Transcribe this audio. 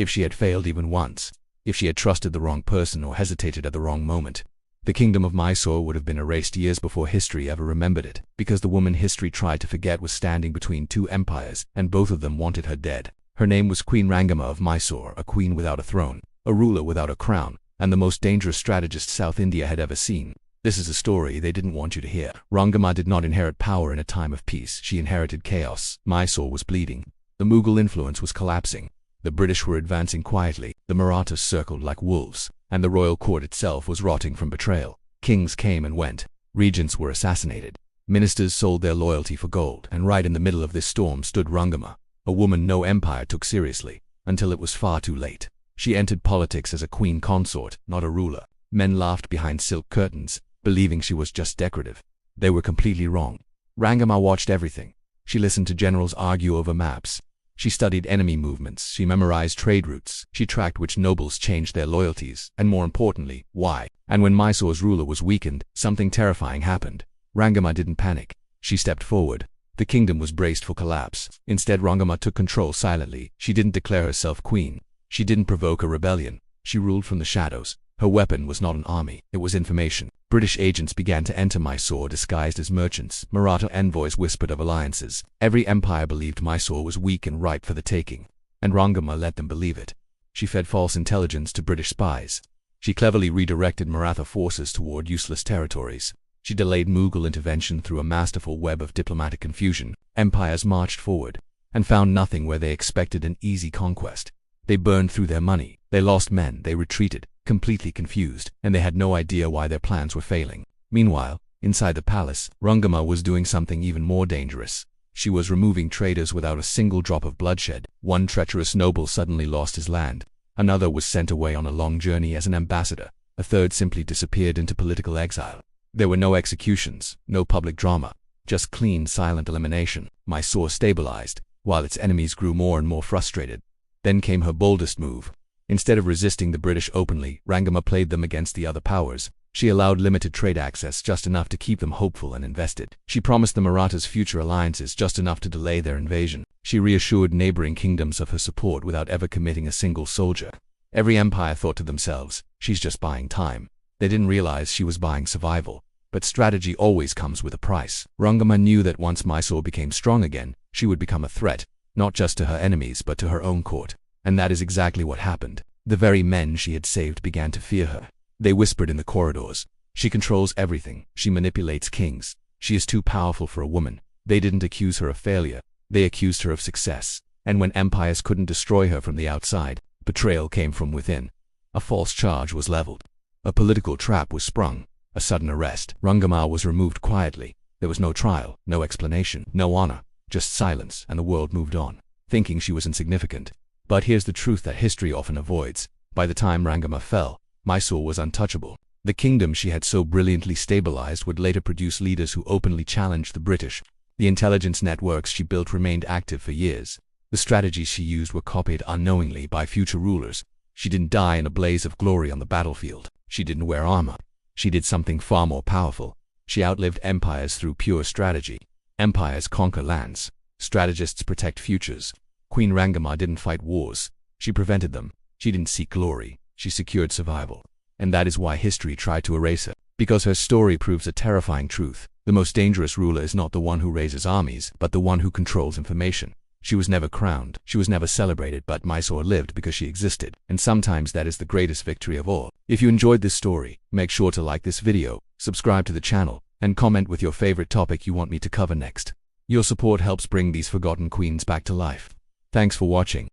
If she had failed even once, if she had trusted the wrong person or hesitated at the wrong moment, the kingdom of Mysore would have been erased years before history ever remembered it, because the woman history tried to forget was standing between two empires, and both of them wanted her dead. Her name was Queen Rangamma of Mysore, a queen without a throne, a ruler without a crown, and the most dangerous strategist South India had ever seen. This is a story they didn't want you to hear. Rangamma did not inherit power in a time of peace. She inherited chaos. Mysore was bleeding. The Mughal influence was collapsing. The British were advancing quietly. The Marathas circled like wolves, and the royal court itself was rotting from betrayal. Kings came and went. Regents were assassinated. Ministers sold their loyalty for gold, and right in the middle of this storm stood Rangamma, a woman no empire took seriously, until it was far too late. She entered politics as a queen consort, not a ruler. Men laughed behind silk curtains, believing she was just decorative. They were completely wrong. Rangamma watched everything. She listened to generals argue over maps. She studied enemy movements. She memorized trade routes. She tracked which nobles changed their loyalties, and more importantly, why. And when Mysore's ruler was weakened, something terrifying happened. Rangamma didn't panic. She stepped forward. The kingdom was braced for collapse. Instead, Rangamma took control silently. She didn't declare herself queen. She didn't provoke a rebellion. She ruled from the shadows. Her weapon was not an army. It was information. British agents began to enter Mysore disguised as merchants. Maratha envoys whispered of alliances. Every empire believed Mysore was weak and ripe for the taking, and Rangamma let them believe it. She fed false intelligence to British spies. She cleverly redirected Maratha forces toward useless territories. She delayed Mughal intervention through a masterful web of diplomatic confusion. Empires marched forward, and found nothing where they expected an easy conquest. They burned through their money. They lost men. They retreated, completely confused, and they had no idea why their plans were failing. Meanwhile, inside the palace, Rangamma was doing something even more dangerous. She was removing traitors without a single drop of bloodshed. One treacherous noble suddenly lost his land. Another was sent away on a long journey as an ambassador. A third simply disappeared into political exile. There were no executions, no public drama, just clean, silent elimination. Mysore stabilized, while its enemies grew more and more frustrated. Then came her boldest move. Instead of resisting the British openly, Rangamma played them against the other powers. She allowed limited trade access, just enough to keep them hopeful and invested. She promised the Marathas future alliances, just enough to delay their invasion. She reassured neighboring kingdoms of her support without ever committing a single soldier. Every empire thought to themselves, she's just buying time. They didn't realize she was buying survival. But strategy always comes with a price. Rangamma knew that once Mysore became strong again, she would become a threat, not just to her enemies but to her own court. And that is exactly what happened. The very men she had saved began to fear her. They whispered in the corridors, "She controls everything. She manipulates kings. She is too powerful for a woman." They didn't accuse her of failure. They accused her of success. And when empires couldn't destroy her from the outside, betrayal came from within. A false charge was leveled. A political trap was sprung. A sudden arrest. Rangamma was removed quietly. There was no trial, no explanation, no honor, just silence, and the world moved on, thinking she was insignificant. But here's the truth that history often avoids. By the time Rangamma fell, Mysore was untouchable. The kingdom she had so brilliantly stabilized would later produce leaders who openly challenged the British. The intelligence networks she built remained active for years. The strategies she used were copied unknowingly by future rulers. She didn't die in a blaze of glory on the battlefield. She didn't wear armor. She did something far more powerful. She outlived empires through pure strategy. Empires conquer lands. Strategists protect futures. Queen Rangamma didn't fight wars. She prevented them. She didn't seek glory. She secured survival. And that is why history tried to erase her. Because her story proves a terrifying truth. The most dangerous ruler is not the one who raises armies, but the one who controls information. She was never crowned. She was never celebrated, but Mysore lived because she existed. And sometimes that is the greatest victory of all. If you enjoyed this story, make sure to like this video, subscribe to the channel, and comment with your favorite topic you want me to cover next. Your support helps bring these forgotten queens back to life. Thanks for watching.